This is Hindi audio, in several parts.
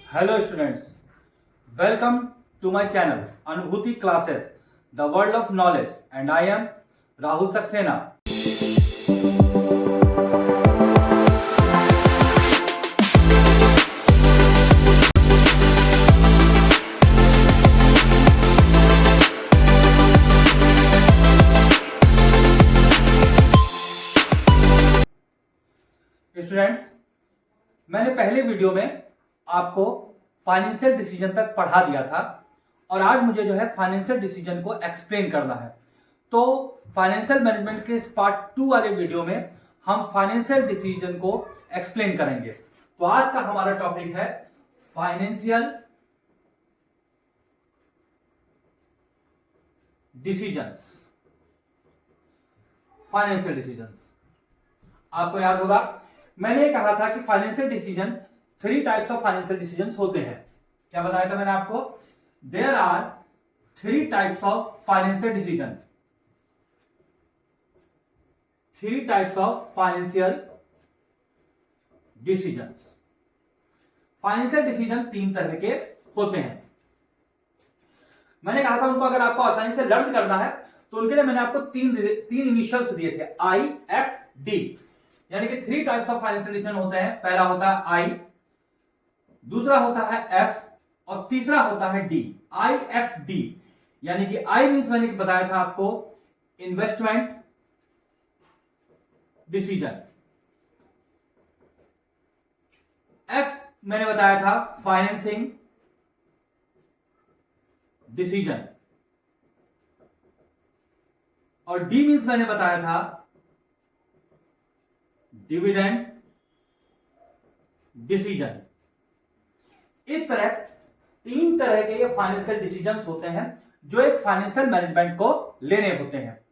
Hello students, welcome to my channel Anubhuti Classes, the world of knowledge, and I am Rahul Saxena. Students, मैंने पहले वीडियो में आपको फाइनेंशियल डिसीजन तक पढ़ा दिया था और आज मुझे जो है फाइनेंशियल डिसीजन को एक्सप्लेन करना है। तो फाइनेंशियल मैनेजमेंट के इस पार्ट 2 वाले वीडियो में हम फाइनेंशियल डिसीजन को एक्सप्लेन करेंगे। तो आज का हमारा टॉपिक है फाइनेंशियल डिसीजंस। फाइनेंशियल डिसीजंस आपको याद होगा, मैंने कहा था कि financial decision 3 types of financial decisions होते हैं। क्या बताया था मैंने आपको? There are 3 types of financial decision. 3 types of financial decisions. Financial decision 3 तरह के होते हैं। मैंने कहा था उनको अगर आपको आसानी से लर्न करना है तो उनके लिए मैंने आपको तीन इनिशियल्स दिए थे, IFD, यानी कि 3 टाइप्स ऑफ फाइनेंशियल डिसीजन होते हैं। पहला होता है I, दूसरा होता है F और तीसरा होता है D। IFD यानी कि I मींस मैंने बताया था आपको इन्वेस्टमेंट डिसीजन, F मैंने बताया था फाइनेंसिंग डिसीजन और D मींस मैंने बताया था डिविडेंड डिसीजन। इस तरह 3 तरह के ये फाइनेंशियल डिसीजंस होते हैं जो एक फाइनेंशियल मैनेजमेंट को लेने होते हैं।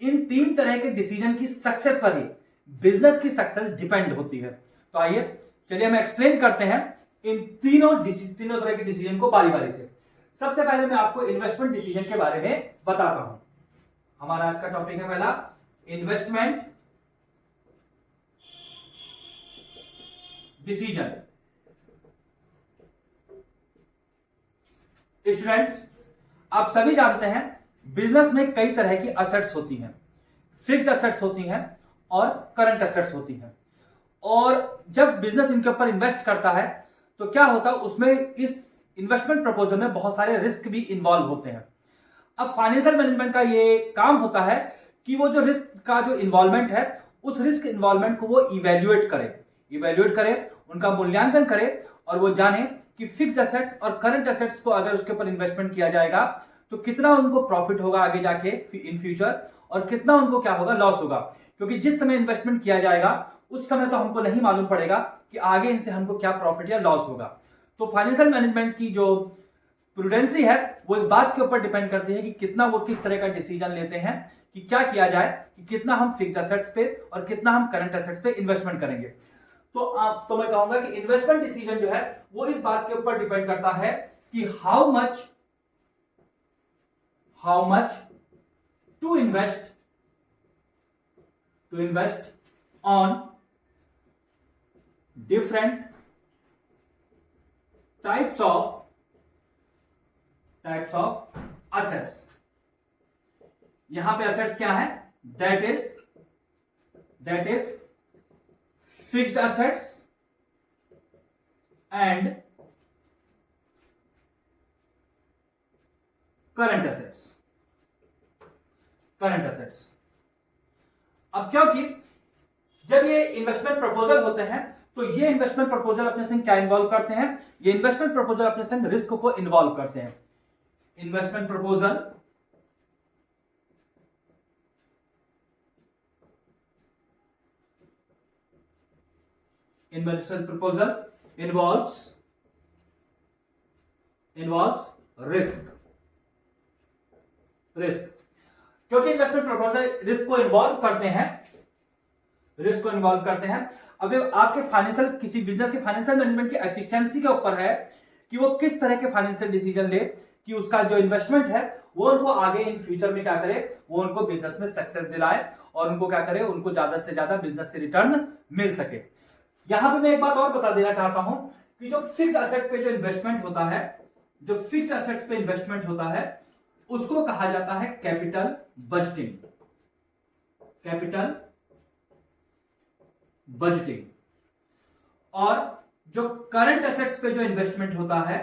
इन 3 तरह के डिसीजन की सक्सेस पर ही बिजनेस की सक्सेस डिपेंड होती है। तो आइए चलिए हम एक्सप्लेन करते हैं इन तीनों तरह के डिसीजन को बारी बारी से। सबसे पहले मैं आपको इन्वेस्टमेंट डिसीजन के बारे में बताता हूं। हमारा आज का टॉपिक है पहला इन्वेस्टमेंट डिसीजन। स्टूडेंट्स, आप सभी जानते हैं बिजनेस में कई तरह की असेट्स होती हैं। फिक्स्ड असेट्स होती हैं और करंट असेट्स होती हैं। और जब बिजनेस इनके ऊपर इन्वेस्ट करता है तो क्या होता है, उसमें इस इन्वेस्टमेंट प्रपोजल में बहुत सारे रिस्क भी इन्वॉल्व होते हैं। अब फाइनेंशियल मैनेजमेंट का ये काम होता है कि वो जो रिस्क का जो इन्वॉल्वमेंट है उस रिस्क इन्वॉल्वमेंट को वो इवेल्युएट करे, उनका मूल्यांकन करे और वो जाने कि फिक्स्ड असेट्स और करंट असेट्स को अगर उसके ऊपर इन्वेस्टमेंट किया जाएगा तो कितना उनको प्रॉफिट होगा आगे जाके इन फ्यूचर और कितना उनको क्या होगा, लॉस होगा। क्योंकि जिस समय इन्वेस्टमेंट किया जाएगा उस समय तो हमको नहीं मालूम पड़ेगा कि आगे इनसे हमको क्या प्रॉफिट या लॉस होगा। तो फाइनेंशियल मैनेजमेंट की जो प्रूडेंसी है वो इस बात के ऊपर डिपेंड करती है कि कितना वो किस तरह का डिसीजन लेते हैं कि क्या किया जाए, कि कितना हम फिक्स्ड असेट्स पे और कितना हम करंट असेट्स पे इन्वेस्टमेंट करेंगे। तो मैं कहूंगा कि इन्वेस्टमेंट डिसीजन जो है वो इस बात के ऊपर डिपेंड करता है कि how much to invest on different types of assets. यहां पे असेट्स क्या है? That is fixed assets and current assets. अब क्योंकि जब ये इन्वेस्टमेंट प्रपोजल होते हैं तो ये इन्वेस्टमेंट प्रपोजल अपने संग क्या इन्वॉल्व करते हैं? ये इन्वेस्टमेंट प्रपोजल अपने संग रिस्क को इन्वॉल्व करते हैं। Investment proposal involves risk. क्योंकि इन्वेस्टमेंट प्रपोजल रिस्क को इन्वॉल्व करते हैं। अब आपके फाइनेंशियल किसी बिजनेस के फाइनेंशियल मैनेजमेंट की एफिशिएंसी के ऊपर है कि वो किस तरह के फाइनेंशियल डिसीजन ले कि उसका जो इन्वेस्टमेंट है वो उनको आगे इन फ्यूचर में क्या करे, वो उनको बिजनेस में सक्सेस दिलाए और उनको क्या करे, उनको ज्यादा से ज्यादा बिजनेस से रिटर्न मिल सके। यहां पे मैं एक बात और बता देना चाहता हूं कि जो फिक्स्ड असेट पे जो इन्वेस्टमेंट होता है, जो फिक्स्ड असेट्स पे इन्वेस्टमेंट होता है, उसको कहा जाता है कैपिटल बजटिंग। Capital budgeting. और जो करंट एसेट्स पे जो इन्वेस्टमेंट होता है,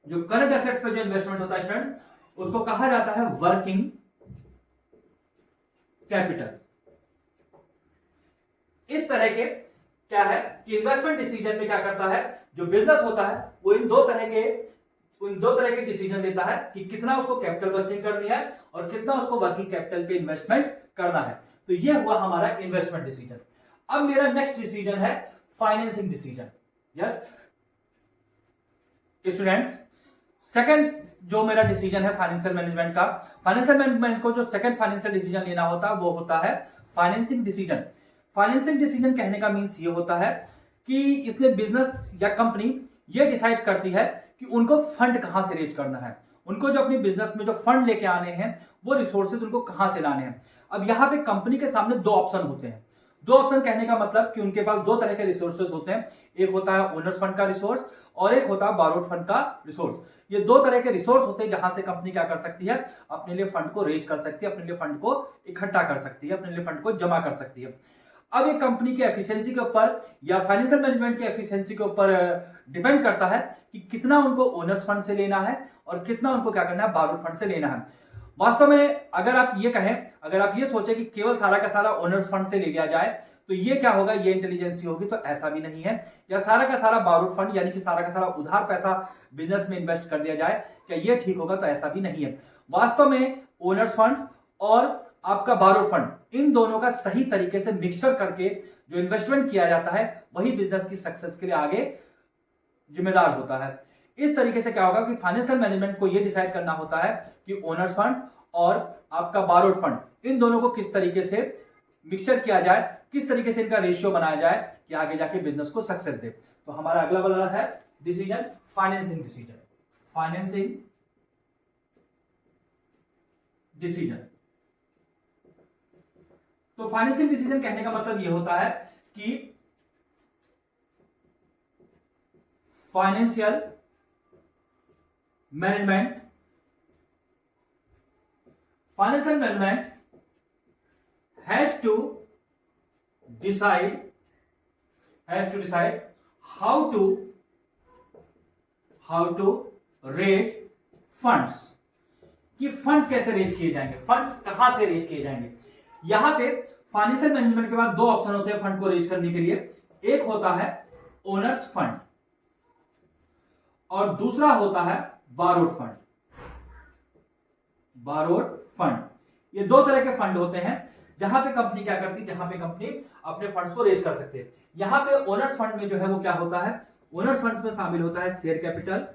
जो करंट एसेट्स पे जो इन्वेस्टमेंट होता है स्टूडेंट, उसको कहा जाता है वर्किंग कैपिटल। इस तरह के क्या है कि इन्वेस्टमेंट डिसीजन में क्या करता है, जो बिजनेस होता है वो इन दो तरह के डिसीजन लेता है कि कितना उसको कैपिटल बस्टिंग करनी है और कितना उसको वर्किंग कैपिटल पे इन्वेस्टमेंट करना है। तो ये हुआ हमारा इन्वेस्टमेंट डिसीजन। अब मेरा नेक्स्ट डिसीजन है financing decision. Yes students, second जो मेरा डिसीजन है फाइनेंशियल मैनेजमेंट का, फाइनेंशियल मैनेजमेंट को जो सेकंड फाइनेंशियल डिसीजन लेना होता है वो होता है फाइनेंसिंग डिसीजन। फाइनेंसिंग डिसीजन कहने का मीन्स ये होता है कि इसमें बिजनेस या कंपनी ये डिसाइड करती है कि उनको फंड कहां से रेज करना है, उनको जो अपनी बिजनेस में जो फंड लेके आने हैं वो रिसोर्सेज उनको कहां से लाने हैं। अब यहां पे कंपनी के सामने दो ऑप्शन होते हैं। दो ऑप्शन कहने का मतलब कि उनके पास दो तरह के रिसोर्सेज होते हैं, एक होता है ओनर्स फंड का रिसोर्स और एक होता है बारोड फंड का रिसोर्स। ये दो तरह के रिसोर्स होते हैं जहां से कंपनी क्या कर सकती है, अपने लिए फंड को रेज कर सकती है, अपने लिए फंड को इकट्ठा कर सकती है, अपने लिए फंड को जमा कर सकती है। अब ये कंपनी की एफिशिएंसी के ऊपर या फाइनेंशियल मैनेजमेंट की एफिशिएंसी के ऊपर डिपेंड करता है कि कितना उनको ओनर्स फंड से लेना है और कितना उनको क्या करना है, बारोड फंड से लेना है। वास्तव में अगर आप ये कहें, अगर आप ये सोचें कि केवल सारा का सारा ओनर्स फंड से ले लिया जाए तो ये क्या होगा, ये इंटेलिजेंसी होगी, तो ऐसा भी नहीं है। या सारा का सारा बारोड फंड यानी कि सारा का सारा उधार पैसा बिजनेस में इन्वेस्ट कर दिया जाए, क्या ये ठीक होगा, तो ऐसा भी नहीं है। वास्तव में ओनर्स फंड्स और आपका बारोड फंड इन दोनों का सही तरीके से मिक्सचर करके जो इन्वेस्टमेंट किया जाता है वही बिजनेस की सक्सेस के लिए आगे जिम्मेदार होता है। इस तरीके से क्या होगा कि फाइनेंशियल मैनेजमेंट को यह डिसाइड करना होता है कि ओनर्स फंड्स और आपका बारोड फंड इन दोनों को किस तरीके से मिक्सचर किया जाए, किस तरीके से इनका रेशियो बनाया जाए कि आगे जाके बिजनेस को सक्सेस दे। तो हमारा अगला वाला है decision financing decision. Financing decision. तो फाइनेंसिंग डिसीजन कहने का मतलब यह होता है कि financial management has to decide how to raise funds, कि फंड्स कैसे रेज किए जाएंगे, फंड्स कहां से रेज किए जाएंगे। यहां पे फाइनेंशियल मैनेजमेंट के बाद दो ऑप्शन होते हैं फंड को रेज करने के लिए, एक होता है ओनर्स फंड और दूसरा होता है बारोड फंड। बारोड फंड, ये दो तरह के फंड होते हैं जहां पे कंपनी क्या करती है, जहां पे कंपनी अपने फंड्स को रेज कर सकती है। यहां पे ओनर्स फंड में जो है वो क्या होता है, ओनर्स फंड्स में शामिल होता है शेयर कैपिटल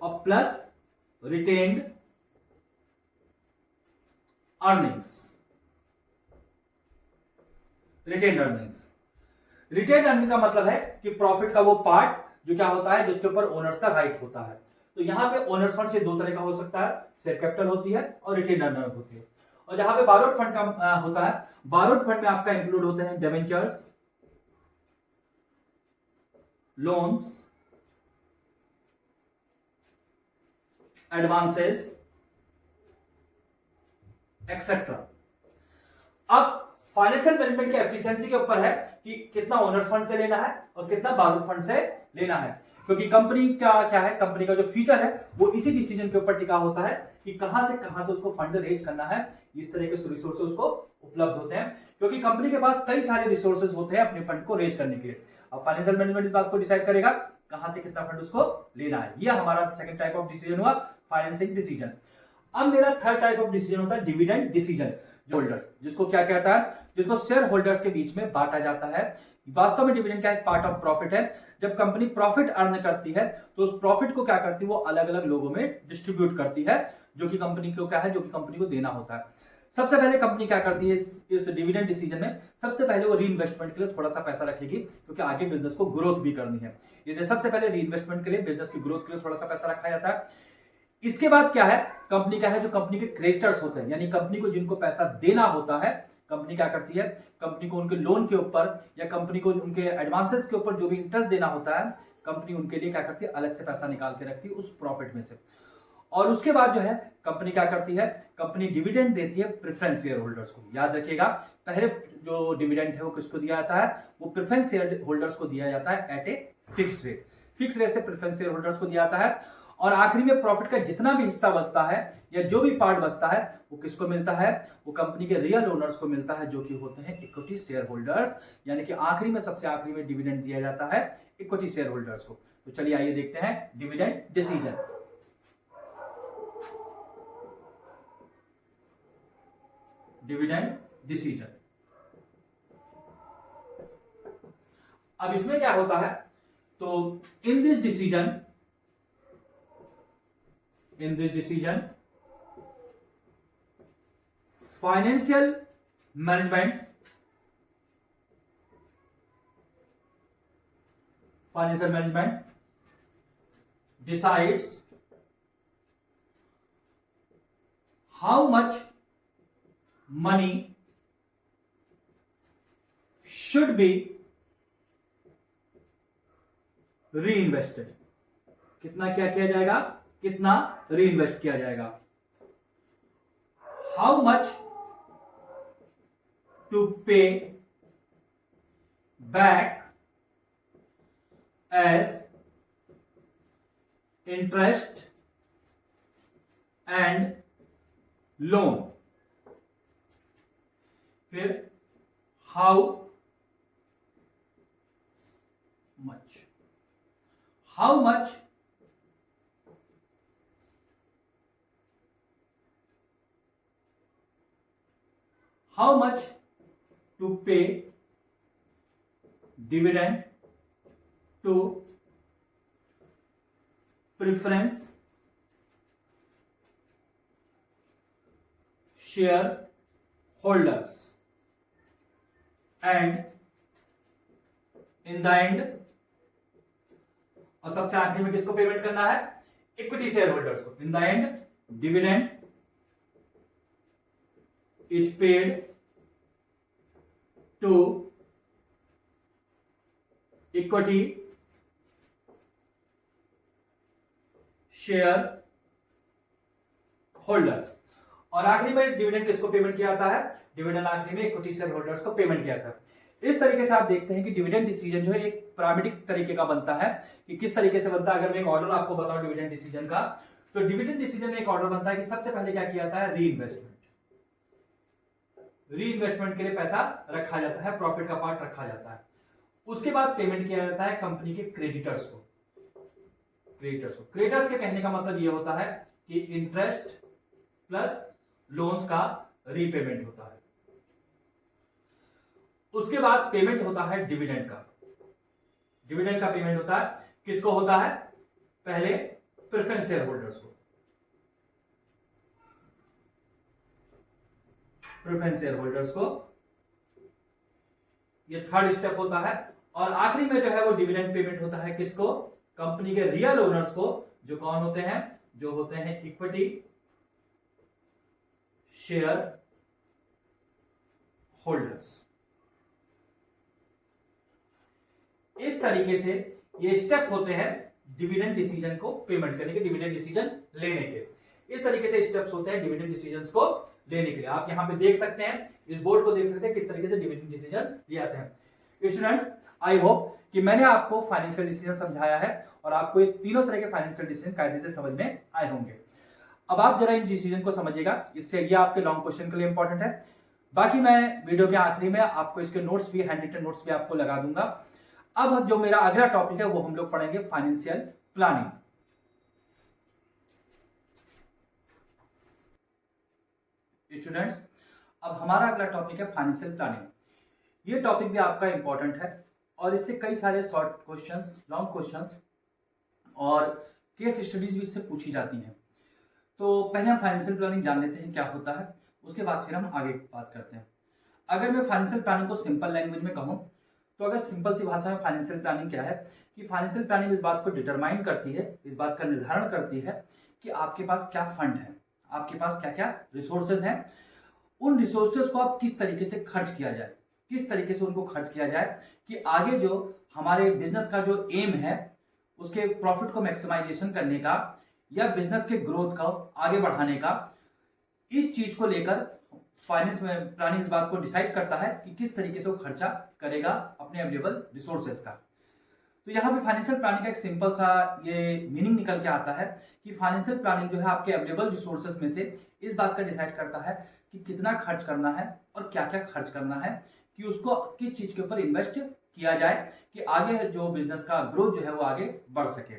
और plus retained earnings. Retained earning का मतलब है कि प्रॉफिट का वो पार्ट जो क्या होता है, जिसके ऊपर ओनर्स का राइट होता है। तो यहां पे ओनर्स फंड से दो तरह का हो सकता है, शेयर कैपिटल होती है और रिटेन्ड अर्निंग होती है। और जहां पे बारोड फंड का होता है, बारोड फंड में आपका इंक्लूड होते हैं डिबेंचर्स, लोन्स, एडवांसेस एक्सेट्रा। अब फाइनेंशियल मैनेजमेंट की एफिशिएंसी के ऊपर है कि कितना ओनर्स फंड से लेना है और कितना बारोड फंड से लेना है, क्योंकि कंपनी का क्या है, कंपनी का जो फ्यूचर है वो इसी डिसीजन के ऊपर टिका होता है कि कहां से उसको फंड रेज करना है। इस तरह के रिसोर्सेज उसको उपलब्ध होते हैं, क्योंकि कंपनी के पास कई सारे रिसोर्सेज होते हैं अपने फंड को रेज करने के लिए। अब फाइनेंशियल मैनेजमेंट इस बात को डिसाइड करेगा कहां से कितना फंड उसको लेना है। यह हमारा सेकंड टाइप ऑफ डिसीजन हुआ, फाइनेंसिंग डिसीजन। अब मेरा थर्ड टाइप ऑफ डिसीजन होता है डिविडेंड डिसीजन। होल्डर, जिसको क्या कहता है, जिसको शेयर होल्डर्स के बीच में बांटा जाता है। वास्तव में डिविडेंड का एक पार्ट ऑफ प्रॉफिट है। जब कंपनी प्रॉफिट अर्न करती है तो उस प्रॉफिट को क्या करती है, वो अलग अलग लोगों में डिस्ट्रीब्यूट करती है, जो कि कंपनी को क्या है, जो कि कंपनी को देना होता है। सबसे पहले कंपनी क्या करती है इस डिविडेंड डिसीजन में, सबसे पहले वो रीइन्वेस्टमेंट के लिए थोड़ा सा पैसा रखेगी, क्योंकि आगे बिजनेस को ग्रोथ भी करनी है। ये सबसे पहले रीइन्वेस्टमेंट के लिए, बिजनेस की ग्रोथ के लिए थोड़ा सा पैसा रखा जाता है। इसके बाद क्या है, कंपनी का है जो कंपनी के क्रेडिटर्स होते हैं, यानी कंपनी को जिनको पैसा देना होता है, कंपनी क्या करती है, कंपनी को उनके लोन के ऊपर या कंपनी को उनके एडवांसेस के ऊपर जो भी इंटरेस्ट देना होता है, कंपनी उनके लिए क्या करती है, अलग से पैसा निकाल के रखती है उस प्रॉफिट में से। और उसके बाद जो है कंपनी क्या करती है, कंपनी डिविडेंड देती है प्रेफरेंस शेयर होल्डर्स को। याद रखिएगा, पहले जो डिविडेंड है वो किसको दिया जाता है, वो प्रेफरेंस शेयर होल्डर्स को दिया जाता है at a fixed rate. Fix rate से प्रेफरेंस शेयर होल्डर्स को दिया जाता है। और आखिरी में प्रॉफिट का जितना भी हिस्सा बचता है या जो भी पार्ट बचता है वो किसको मिलता है, वो कंपनी के रियल ओनर्स को मिलता है, जो कि होते हैं इक्विटी शेयर होल्डर्स। यानी कि आखिरी में, सबसे आखिरी में डिविडेंड दिया जाता है इक्विटी शेयर होल्डर्स को। तो चलिए आइए देखते हैं डिविडेंड डिसीजन। डिविडेंड डिसीजन, अब इसमें क्या होता है, तो in this decision financial management decides how much money should be reinvested। कितना क्या किया जाएगा, कितना रीइन्वेस्ट किया जाएगा। How much to pay back as interest and loan. फिर how much to pay dividend to preference share holders, and in the end, और सबसे आखिरी में किसको पेमेंट करना है, इक्विटी शेयर होल्डर्स को। In the end dividend is paid to equity share holders। और आखिरी में डिविडेंड किसको पेमेंट किया जाता है, डिविडेंड आखिरी में इक्विटी शेयर होल्डर्स को पेमेंट किया जाता है। इस तरीके से आप देखते हैं कि डिविडेंड डिसीजन जो है एक पिरामिडिक तरीके का बनता है कि किस तरीके से बनता है। अगर मैं एक ऑर्डर आपको बताऊं डिविडेंड डिसीजन का, तो डिविडेंड डिसीजन में एक ऑर्डर बनता है कि सबसे पहले क्या किया जाता है, रीइन्वेस्टमेंट के लिए पैसा रखा जाता है, प्रॉफिट का पार्ट रखा जाता है। उसके बाद पेमेंट किया जाता है कंपनी के क्रेडिटर्स को। क्रेडिटर्स के कहने का मतलब यह होता है कि इंटरेस्ट प्लस लोन्स का रीपेमेंट होता है। उसके बाद पेमेंट होता है डिविडेंड का। डिविडेंड का पेमेंट होता है किसको होता है, पहले प्रेफरेंस शेयर होल्डर्स को, प्रेफरेंस शेयर होल्डर्स को, ये थर्ड स्टेप होता है। और आखिरी में जो है वो डिविडेंड पेमेंट होता है किसको, कंपनी के रियल ओनर्स को, जो कौन होते हैं, जो होते हैं इक्विटी शेयर होल्डर्स। इस तरीके से ये स्टेप होते हैं डिविडेंड डिसीजन को पेमेंट करने के, डिविडेंड डिसीजन लेने के। इस तरीके से स्टेप्स होते हैं डिविडेंड डिसीजंस को लेने के लिए। आप यहां पे देख सकते हैं, इस बोर्ड को देख सकते हैं किस तरीके से डिविडेंड डिसीजन लिए जाते हैं। स्टूडेंट्स, आई होप कि मैंने आपको फाइनेंशियल डिसीजन समझाया है और आपको ये तीनों तरह के फाइनेंशियल डिसीजन कायदे से समझ में आए होंगे। अब आप जरा इन डिसीजन को समझिएगा, इससे ये आपके लॉन्ग क्वेश्चन के लिए इंपॉर्टेंट है। बाकी मैं वीडियो के आखिरी में आपको इसके नोट्स भी, हैंड रिटन नोट्स भी आपको लगा दूंगा। अब जो मेरा अगला टॉपिक है वो हम लोग पढ़ेंगे फाइनेंशियल प्लानिंग। स्टूडेंट्स, अब हमारा अगला टॉपिक है फाइनेंशियल प्लानिंग। ये टॉपिक भी आपका इंपॉर्टेंट है और इससे कई सारे शॉर्ट क्वेश्चंस, लॉन्ग क्वेश्चंस और केस स्टडीज भी इससे पूछी जाती हैं। तो पहले हम फाइनेंशियल प्लानिंग जान लेते हैं क्या होता है, उसके बाद फिर हम आगे बात करते हैं। अगर मैं फाइनेंशियल प्लानिंग को सिंपल लैंग्वेज में कहूँ, तो अगर सिंपल सी भाषा में फाइनेंशियल प्लानिंग क्या है कि फाइनेंशियल प्लानिंग इस बात को डिटरमाइन करती है, इस बात का निर्धारण करती है कि आपके पास क्या फंड है, आपके पास क्या क्या रिसोर्सेज हैं, उन रिसोर्सेज को आप किस तरीके से खर्च किया जाए, किस तरीके से उनको खर्च किया जाए कि आगे जो हमारे बिजनेस का जो एम है उसके प्रॉफिट को मैक्सिमाइजेशन करने का या बिजनेस के ग्रोथ को आगे बढ़ाने का, इस चीज को लेकर फाइनेंस में प्लानिंग इस बात को डिसाइड करता है कि किस तरीके से वो खर्चा करेगा अपने अवेलेबल रिसोर्सेज का। तो यहाँ पे फाइनेंशियल प्लानिंग का एक सिंपल सा ये मीनिंग निकल के आता है कि फाइनेंशियल प्लानिंग जो है आपके अवेलेबल रिसोर्सेज में से इस बात का डिसाइड करता है कि कितना खर्च करना है और क्या क्या खर्च करना है, कि उसको किस चीज के ऊपर इन्वेस्ट किया जाए कि आगे जो बिजनेस का ग्रोथ जो है वो आगे बढ़ सके।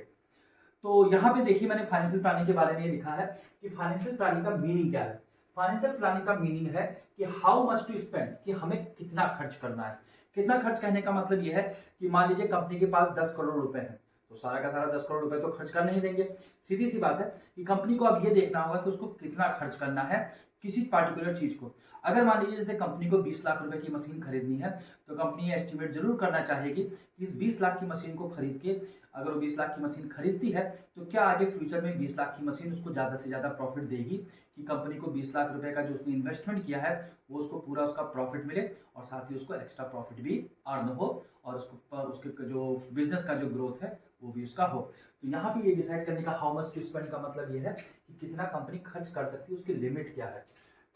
तो यहाँ पे देखिए मैंने फाइनेंशियल प्लानिंग के बारे में ये लिखा है कि फाइनेंशियल प्लानिंग का मीनिंग क्या है। फाइनेंशियल प्लानिंग का मीनिंग है कि हाउ मच टू स्पेंड, कि हमें कितना खर्च करना है। कितना खर्च कहने का मतलब ये है कि मान लीजिए कंपनी के पास 10 करोड़ रुपए है, तो सारा का सारा 10 करोड़ रुपए तो खर्च कर नहीं देंगे। सीधी सी बात है कि कंपनी को अब ये देखना होगा कि उसको कितना खर्च करना है किसी पार्टिकुलर चीज को। अगर मान लीजिए जैसे कंपनी को 20 लाख रुपए की मशीन खरीदनी है, तो कंपनी एस्टिमेट जरूर करना चाहेगी कि इस 20 लाख की मशीन को खरीद के, अगर वो 20 लाख की मशीन खरीदती है तो क्या आगे फ्यूचर में 20 लाख की मशीन उसको ज्यादा से ज्यादा प्रॉफिट देगी, कि कंपनी को 20 लाख रुपए का जो उसने इन्वेस्टमेंट किया है वो उसको पूरा उसका प्रॉफिट मिले और साथ ही उसको एक्स्ट्रा प्रॉफिट भी अर्न हो और उसके जो बिजनेस का जो ग्रोथ है वो भी उसका हो। तो यहाँ पे ये डिसाइड करने का हाउ मच टू स्पेंड का मतलब ये है कि कितना कंपनी खर्च कर सकती है, उसकी लिमिट क्या है,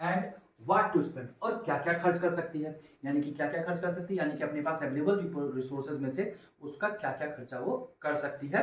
एंड व्हाट टू स्पेंड, और क्या क्या खर्च कर सकती है, यानी कि क्या क्या खर्च कर सकती है, यानी कि अपने पास अवेलेबल रिसोर्सेज में से उसका क्या क्या खर्चा वो कर सकती है।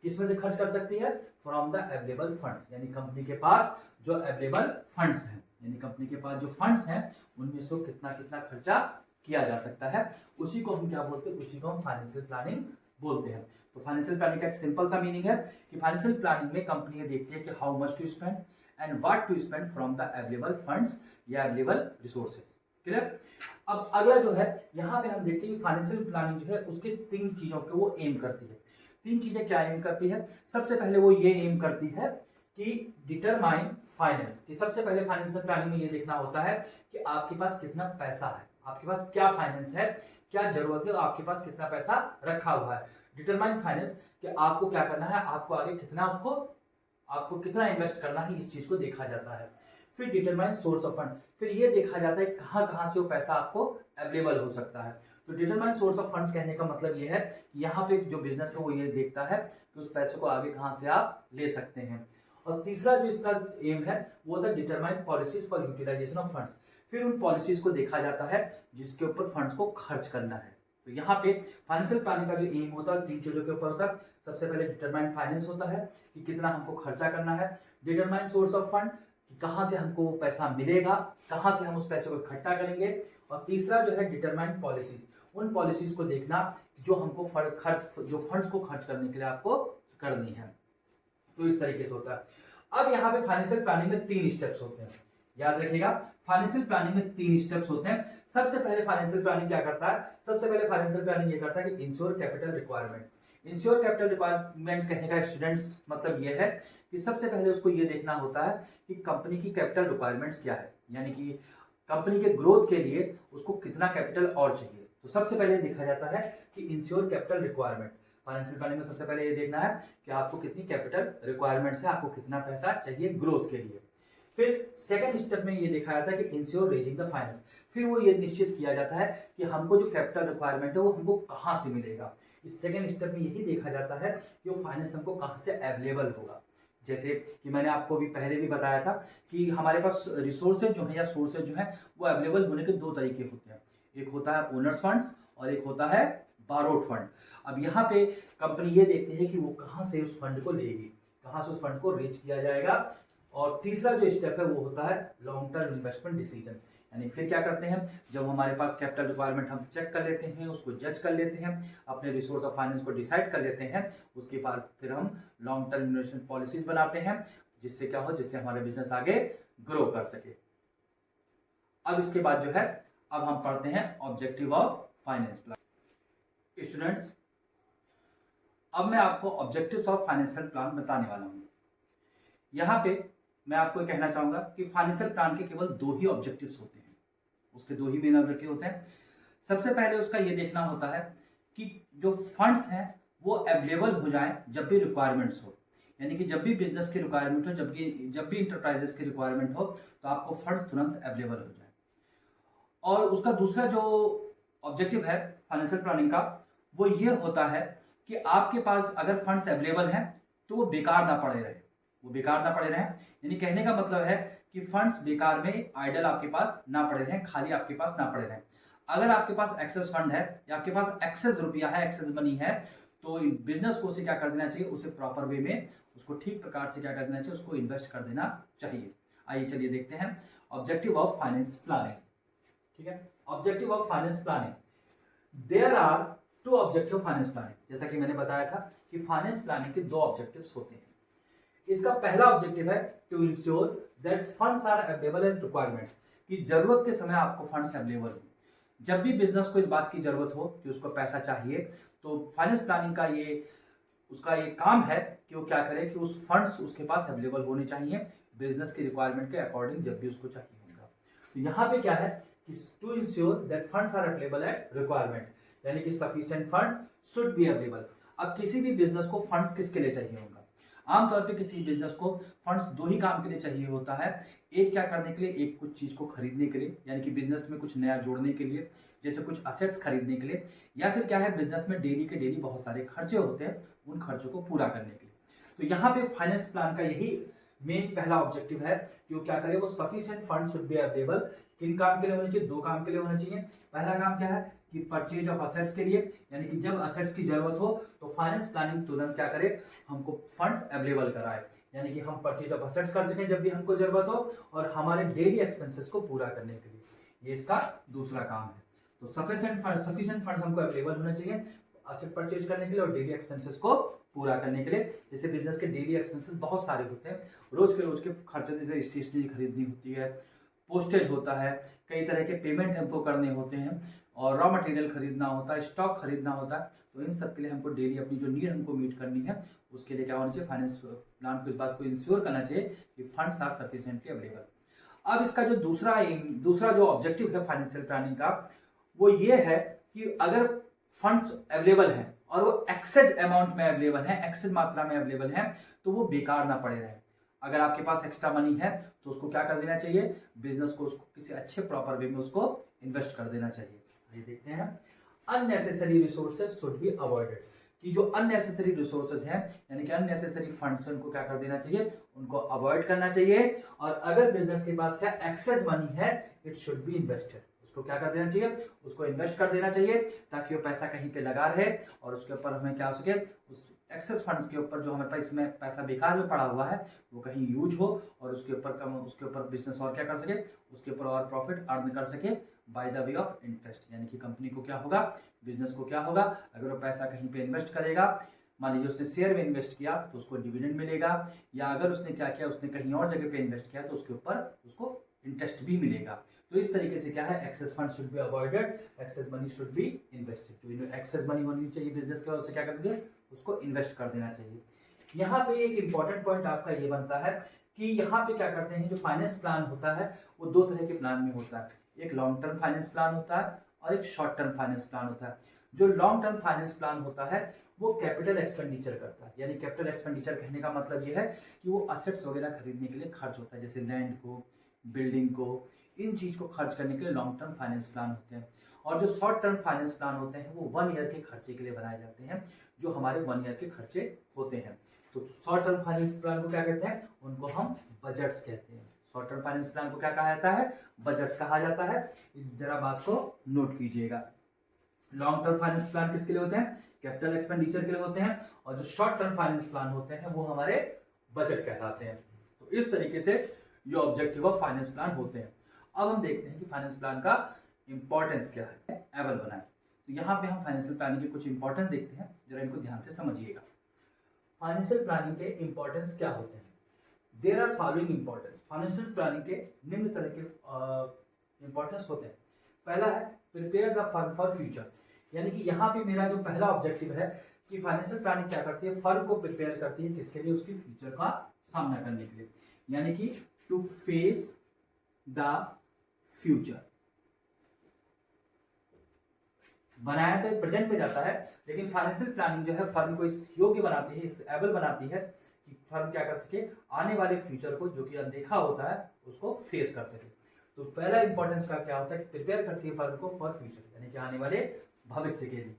किसमें से खर्च कर सकती है? फ्रॉम द अवेलेबल फंड्स, यानी कंपनी के पास जो अवेलेबल फंड्स हैं, यानी कंपनी के पास जो फंड्स हैं उनमें से कितना कितना खर्चा किया जा सकता है, उसी को हम क्या बोलते हैं, उसी को हम फाइनेंशियल प्लानिंग बोलते हैं। तो फाइनेंशियल प्लानिंग का एक सिंपल सा मीनिंग है कि फाइनेंशियल प्लानिंग में कंपनी ये देखती है कि how much to spend and what to spend from the available funds या अवेलेबल रिसोर्सेज। क्लियर? अब अगला जो है यहाँ पे हम देखते हैं फाइनेंशियल प्लानिंग जो है उसके 3 चीजों के वो एम करती है। 3 चीजें क्या एम करती है? सबसे पहले वो ये एम करती है कि डिटरमाइन फाइनेंस, कि सबसे पहले फाइनेंशियल प्लानिंग में ये देखना होता है कि आपके पास कितना पैसा है, आपके पास क्या फाइनेंस है, क्या जरूरत है और आपके पास कितना पैसा रखा हुआ है। डिटरमाइन फाइनेंस कि आपको क्या करना है, आपको आगे कितना आपको कितना इन्वेस्ट करना है, इस चीज को देखा जाता है। फिर डिटरमाइन सोर्स ऑफ फंड, फिर ये देखा जाता है कहां कहां से वो पैसा आपको अवेलेबल हो सकता है। तो डिटरमाइन सोर्स ऑफ फंड्स कहने का मतलब ये है कि यहाँ पे जो बिजनेस है वो ये देखता है कि उस पैसे को आगे कहां से आप ले सकते हैं। और तीसरा जो इसका एम है वो होता है determine policies for utilisation of funds, फिर उन पॉलिसीज को देखा जाता है जिसके ऊपर फंड्स को खर्च करना है। तो यहाँ पे फाइनेंशियल प्लानिंग का जो एम होता है 3 चीजों के ऊपर होता है। सबसे पहले डिटरमाइन फाइनेंस होता है कि कितना हमको खर्चा करना है, डिटरमाइन सोर्स ऑफ फंड कि कहां से हमको पैसा मिलेगा, कहां से हम उस पैसे को इकट्ठा करेंगे, और तीसरा जो है डिटरमाइन पॉलिसीज, उन पॉलिसीज को देखना जो हमको फंड्स को खर्च करने के लिए आपको करनी है। तो इस तरीके से होता है। अब यहाँ पे फाइनेंशियल प्लानिंग में 3 स्टेप्स होते हैं, याद रखिएगा फाइनेंशियल प्लानिंग में 3 स्टेप्स होते हैं। सबसे पहले फाइनेंशियल प्लानिंग क्या करता है? सबसे पहले फाइनेंशियल प्लानिंग ये करता है कि ensure capital requirement. Ensure capital requirement कहने का स्टूडेंट्स मतलब ये है कि सबसे पहले उसको ये देखना होता है कि कंपनी की कैपिटल रिक्वायरमेंट्स क्या है, यानी कि कंपनी के ग्रोथ के लिए उसको कितना कैपिटल और चाहिए। तो सबसे पहले देखा जाता है कि ensure capital requirement. Financial planning में सबसे पहले ये देखना है कि आपको कितनी कैपिटल रिक्वायरमेंट्स है, आपको कितना पैसा चाहिए ग्रोथ के लिए। फिर सेकंड स्टेप में ये देखा जाता है कि इंश्योर रेजिंग द फाइनेंस, फिर वो ये निश्चित किया जाता है कि हमको जो कैपिटल रिक्वायरमेंट है वो हमको कहाँ से मिलेगा। इस सेकंड स्टेप में यही देखा जाता है कि वो फाइनेंस हमको कहाँ से अवेलेबल होगा। जैसे कि मैंने आपको भी पहले भी बताया था कि हमारे पास रिसोर्सेज जो है या सोर्सेज जो है वो अवेलेबल होने के 2 तरीके होते हैं, एक होता है ओनर्स फंड्स और एक होता है बारोड फंड। अब यहाँ पे कंपनी ये देखती है कि वो कहाँ से उस फंड को लेगी, कहाँ से उस फंड को रीच किया जाएगा। और तीसरा जो स्टेप है वो होता है लॉन्ग टर्म इन्वेस्टमेंट डिसीजन, यानी फिर क्या करते हैं, जब हमारे पास कैपिटल रिक्वायरमेंट हम चेक कर लेते हैं, उसको जज कर लेते हैं, अपने रिसोर्स ऑफ फाइनेंस को डिसाइड कर लेते हैं, उसके बाद फिर हम लॉन्ग टर्म इन्वेस्टमेंट पॉलिसीज बनाते हैं, जिससे क्या हो, जिससे हमारा बिजनेस आगे ग्रो कर सके। अब इसके बाद जो है अब हम पढ़ते हैं objective of finance plan. Students अब मैं आपको ऑब्जेक्टिव्स ऑफ फाइनेंशियल प्लान बताने वाला हूं। यहां पे मैं आपको कहना चाहूंगा कि फाइनेंशियल प्लान के केवल 2 ही ऑब्जेक्टिव्स होते हैं, उसके 2 ही मेन ऑब्जेक्टिव होते हैं। सबसे पहले उसका ये देखना होता है कि जो फंड्स हैं वो अवेलेबल हो जाएं जब भी रिक्वायरमेंट्स हो, यानी कि जब भी बिजनेस की रिक्वायरमेंट हो, जब भी इंटरप्राइजेस की रिक्वायरमेंट हो तो आपको फंड्स तुरंत अवेलेबल हो जाए। और उसका दूसरा जो ऑब्जेक्टिव है फाइनेंशियल प्लानिंग का, वो ये होता है कि आपके पास अगर फंड्स अवेलेबल हैं तो वो बेकार ना पड़े रहे, वो बेकार ना पड़े रहें। यानी कहने का मतलब है कि फंड्स बेकार में आइडल आपके पास ना पड़े रहें, खाली आपके पास ना पड़े रहें। अगर आपके पास एक्सेस फंड है या आपके पास एक्सेस रुपया है, एक्सेस मनी है, तो बिजनेस को उसे क्या कर देना चाहिए, उसे प्रॉपर वे में उसको ठीक प्रकार से क्या कर देना चाहिए, उसको इन्वेस्ट कर देना चाहिए। आइए चलिए देखते हैं ऑब्जेक्टिव ऑफ फाइनेंस प्लानिंग। ठीक है, objective of finance planning, there are two objective finance planning. जैसा कि मैंने बताया था कि फाइनेंस प्लानिंग के दो ऑब्जेक्टिव्स होते हैं। इसका पहला ऑब्जेक्टिव है to ensure that funds are available at requirement, कि जरूरत के समय आपको फंड्स अवेलेबल हो। जब भी बिजनेस को इस बात की जरूरत हो कि उसको पैसा चाहिए, तो फाइनेंस प्लानिंग का उसका ये काम है कि वो क्या करे कि उस फंड्स उसके पास अवेलेबल होने चाहिए बिजनेस की रिक्वायरमेंट के अकॉर्डिंग जब भी उसको चाहिए होगा। तो यहाँ पे क्या है कि to ensure that funds are available at requirement, यानी कि sufficient funds should be available. अब किसी भी बिजनेस को फंड्स किसके लिए चाहिए होगा? आमतौर पे किसी बिजनेस को फंड्स दो ही काम के लिए चाहिए होता है। एक क्या करने के लिए, एक कुछ चीज को खरीदने के लिए, यानी कि बिजनेस में कुछ नया जोड़ने के लिए, जैसे कुछ असेट्स खरीदने के लिए, या फिर क्या है बिजनेस में डेली के डेली बहुत सारे खर्चे होते हैं, उन खर्चों को पूरा करने के लिए। तो यहाँ पे फाइनेंस प्लान का यही मेन पहला ऑब्जेक्टिव है कि वो क्या करे, वो sufficient fund should be available. किन काम के लिए होने चाहिए? दो काम के लिए होने चाहिए। पहला काम क्या है कि परचेज ऑफ असेट्स के लिए, यानी कि जब असेट्स की जरूरत हो तो फाइनेंस प्लानिंग तुरंत क्या करे, हमको फंड्स अवेलेबल कराए, यानी कि हम परचेज ऑफ असेट्स कर सकें जब भी हमको जरूरत हो, और हमारे डेली एक्सपेंसेस को पूरा करने के लिए। ये इसका दूसरा काम है। तो सफिशिएंट फंड हमको अवेलेबल होना चाहिए असेट परचेज करने के लिए और डेली एक्सपेंसेस को पूरा करने के लिए। जैसे बिजनेस के डेली एक्सपेंसेस बहुत सारे होते हैं, रोज के खर्चे, जैसे स्टेशनरी खरीदनी होती है, पोस्टेज होता है, कई तरह के पेमेंट हमको करने होते हैं, और रॉ मटेरियल खरीदना होता है, स्टॉक खरीदना होता है। तो इन सब के लिए हमको डेली अपनी जो नीड हमको मीट करनी है, उसके लिए क्या होना चाहिए, फाइनेंस प्लान को इस बात को इंश्योर करना चाहिए कि फंड्स आर सफिशिएंटली अवेलेबल। अब इसका जो दूसरा जो ऑब्जेक्टिव है फाइनेंशियल प्लानिंग का, वो ये है कि अगर फंड्स अवेलेबल हैं और वो एक्सेस अमाउंट में अवेलेबल है, एक्सेस मात्रा में अवेलेबल है, तो वो बेकार ना पड़े रहे। अगर आपके पास एक्स्ट्रा मनी है तो उसको क्या कर देना चाहिए, बिजनेस को उसको किसी अच्छे प्रॉपर वे में उसको इन्वेस्ट कर देना चाहिए। ये देखते हैं, unnecessary resources should be avoided, कि जो अननेसेसरी रिसोर्सेज हैं, यानी कि अननेसेसरी फंड्स हैं, उनको क्या कर देना चाहिए, उनको अवॉइड करना चाहिए। और अगर बिजनेस के पास क्या एक्सेस मनी है, इट शुड बी इन्वेस्टेड, उसको क्या कर देना चाहिए, उसको इन्वेस्ट कर देना चाहिए, ताकि वो पैसा कहीं पे लगा रहे और उसके ऊपर हमें क्या हो सके, उस एक्सेस फंड्स के ऊपर जो हमें इसमें पैसा बेकार में पड़ा हुआ है वो कहीं यूज हो, और उसके ऊपर बिजनेस और क्या कर सके, उसके ऊपर और प्रॉफिट अर्न कर सके by the way of interest. यानी कि कंपनी को क्या होगा, बिजनेस को क्या होगा, अगर वो पैसा कहीं पे इन्वेस्ट करेगा, मान लीजिए उसने शेयर में इन्वेस्ट किया तो उसको डिविडेंड मिलेगा, या अगर उसने क्या किया, उसने कहीं और जगह पे इन्वेस्ट किया तो उसके ऊपर उसको इंटरेस्ट भी मिलेगा। तो इस तरीके से क्या है, excess fund should be avoided, excess money should be invested. जो एक्सेस मनी होनी चाहिए बिजनेस का, उसे क्या कर दीजिए, उसको इन्वेस्ट कर देना चाहिए। यहाँ पे एक इंपॉर्टेंट पॉइंट आपका ये बनता है कि यहाँ पे क्या करते हैं, जो फाइनेंस प्लान होता है वो दो तरह के प्लान में होता है, एक लॉन्ग टर्म फाइनेंस प्लान होता है और एक शॉर्ट टर्म फाइनेंस प्लान होता है। जो लॉन्ग टर्म फाइनेंस प्लान होता है वो कैपिटल एक्सपेंडिचर करता है, यानी कैपिटल एक्सपेंडिचर कहने का मतलब ये है कि वो असेट्स वगैरह खरीदने के लिए खर्च होता है, जैसे लैंड को, बिल्डिंग को, इन चीज को खर्च करने के लिए लॉन्ग टर्म फाइनेंस प्लान होते हैं। और जो शॉर्ट टर्म फाइनेंस प्लान होते हैं वो 1 ईयर के खर्चे के लिए बनाए जाते हैं, जो हमारे 1 ईयर के खर्चे होते हैं। तो शॉर्ट टर्म फाइनेंस प्लान को क्या कहते हैं, उनको हम बजट्स कहते हैं। शॉर्ट टर्म फाइनेंस प्लान को क्या कहा जाता है, बजट्स कहा जाता है। इस जरा बात को नोट कीजिएगा। लॉन्ग टर्म फाइनेंस प्लान किसके लिए होते हैं, कैपिटल एक्सपेंडिचर के लिए होते हैं, और जो शॉर्ट टर्म फाइनेंस प्लान होते हैं वो हमारे बजट कहलाते हैं। तो इस तरीके से ये ऑब्जेक्टिव ऑफ फाइनेंस प्लान होते हैं। अब हम देखते हैं कि फाइनेंस प्लान का इंपॉर्टेंस क्या है, एबल बनाए। तो यहाँ पे हम फाइनेंशियल प्लानिंग के कुछ इंपॉर्टेंस देखते हैं, जरा इनको ध्यान से समझिएगा। फाइनेंशियल प्लानिंग के इंपॉर्टेंस क्या होते हैं, there are following importance. Financial planning के निम्न तरह के इंपॉर्टेंस होते हैं। पहला है prepare the firm for future, यानी कि यहाँ पे मेरा जो पहला ऑब्जेक्टिव है कि फाइनेंशियल प्लानिंग क्या करती है, फर्म को प्रिपेयर करती है किसके लिए, उसकी फ्यूचर का सामना करने के लिए, यानी कि टू फेस द फ्यूचर। बनाया तो प्रेजेंट में जाता है, लेकिन फाइनेंशियल प्लानिंग जो है फर्म को इस योग्य बनाती है, इस एबल बनाती है कि फर्म क्या कर सके, आने वाले फ्यूचर को जो कि अनदेखा होता है उसको फेस कर सके। तो पहला इंपॉर्टेंस का क्या होता है कि प्रिपेयर करती है फर्म को फॉर फ्यूचर, यानी कि आने वाले भविष्य के लिए।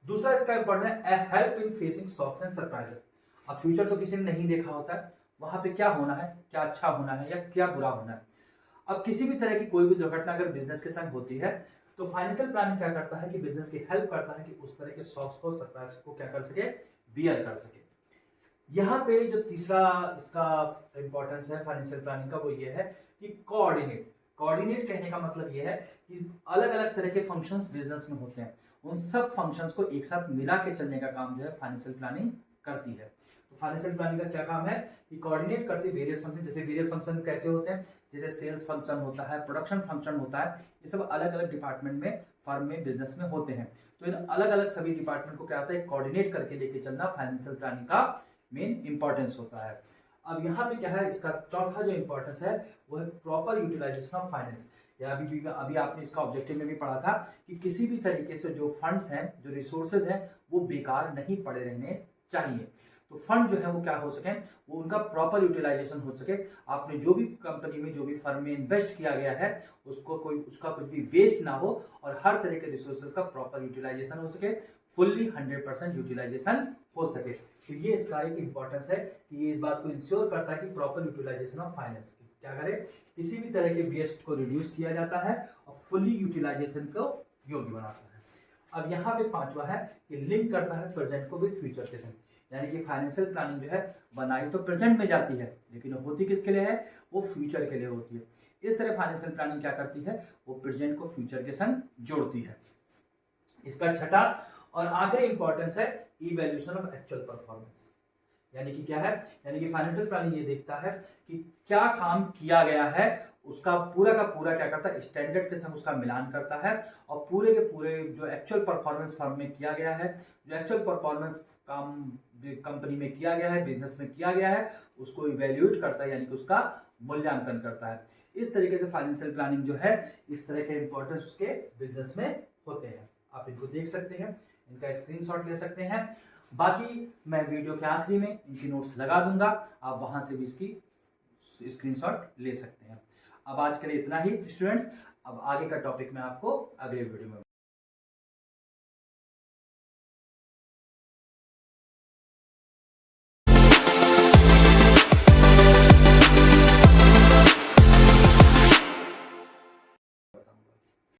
दूसरा इसका इंपॉर्टेंट है help in facing shocks and surprises. अब फ्यूचर तो किसी ने नहीं देखा होता है, वहां पे क्या होना है, क्या अच्छा होना है या क्या बुरा होना है। अब किसी भी तरह की कोई भी दुर्घटना अगर बिजनेस के संग होती है तो फाइनेंशियल प्लानिंग क्या करता है कि बिजनेस की हेल्प करता है कि उस तरह के शॉक्स को, सरप्राइज को क्या कर सके, बियर कर सके। यहाँ पे जो तीसरा इसका इंपॉर्टेंस है फाइनेंशियल प्लानिंग का वो ये है कि कोऑर्डिनेट। कोऑर्डिनेट कहने का मतलब ये है कि अलग अलग तरह के फंक्शंस बिजनेस में होते हैं, उन सब फंक्शंस को एक साथ मिला के चलने का काम जो है फाइनेंशियल प्लानिंग करती है। तो फाइनेंशियल प्लानिंग का क्या काम है कि कोऑर्डिनेट करती है वेरियस फंक्शन। जैसे वेरियस फंक्शन कैसे होते हैं, जैसे सेल्स फंक्शन होता है, प्रोडक्शन फंक्शन होता है, ये सब अलग अलग डिपार्टमेंट में फर्म में बिजनेस में होते हैं। तो इन अलग अलग सभी डिपार्टमेंट को क्या होता है, कोऑर्डिनेट करके लेके चलना फाइनेंशियल प्लानिंग का मेन इंपॉर्टेंस होता है। अब यहाँ पे क्या है, इसका चौथा जो इंपॉर्टेंस है वो है प्रॉपर यूटिलाइजेशन ऑफ फाइनेंस। या अभी आपने इसका ऑब्जेक्टिव में भी पढ़ा था कि किसी भी तरीके से जो फंड्स हैं, जो रिसोर्सेज हैं, वो बेकार नहीं पड़े रहने चाहिए। तो फंड जो है वो क्या हो सके, वो उनका प्रॉपर यूटिलाइजेशन हो सके। आपने जो भी कंपनी में, जो भी फर्म में इन्वेस्ट किया गया है, उसका कुछ भी वेस्ट ना हो और हर तरह के रिसोर्सेज का प्रॉपर यूटिलाइजेशन हो सके, फुल्ली 100% यूटिलाइजेशन हो सके। तो ये इसका एक इंपॉर्टेंस है कि ये इस बात को इंश्योर करता है कि प्रॉपर यूटिलाइजेशन ऑफ फाइनेंस की क्या करे, किसी भी तरह के वेस्ट को रिड्यूस किया जाता है और फुल्ली यूटिलाइजेशन को योग्य बनाता है। अब यहाँ पे पांचवा है कि लिंक करता है प्रेजेंट को विद फ्यूचर के साथ। यानी कि फाइनेंशियल प्लानिंग जो है बनाई तो प्रेजेंट में जाती है, लेकिन होती किसके लिए है, वो फ्यूचर के लिए होती है। इस तरह फाइनेंशियल प्लानिंग क्या करती है, वो प्रेजेंट को फ्यूचर के संग जोड़ती है। इसका छठा और आखिरी इंपॉर्टेंस है इवैल्यूएशन ऑफ एक्चुअल परफॉर्मेंस। यानी कि क्या है, यानी कि फाइनेंशियल प्लानिंग ये देखता है कि क्या काम किया गया है, उसका पूरा का पूरा क्या करता है, स्टैंडर्ड के संग उसका मिलान करता है और पूरे के पूरे जो एक्चुअल परफॉर्मेंस फर्म में किया गया है, जो एक्चुअल परफॉर्मेंस काम कंपनी में किया गया है, बिजनेस में किया गया है, उसको इवेल्युएट करता है, यानी कि उसका मूल्यांकन करता है। इस तरीके से फाइनेंशियल प्लानिंग जो है इस तरह के इंपॉर्टेंस उसके बिजनेस में होते हैं। आप इनको देख सकते हैं, इनका स्क्रीनशॉट ले सकते हैं। बाकी मैं वीडियो के आखिरी में इनकी नोट्स लगा दूंगा, आप वहां से भी इसकी स्क्रीनशॉट ले सकते हैं। अब आज के लिए इतना ही स्टूडेंट्स, अब आगे का टॉपिक मैं आपको अगले वीडियो में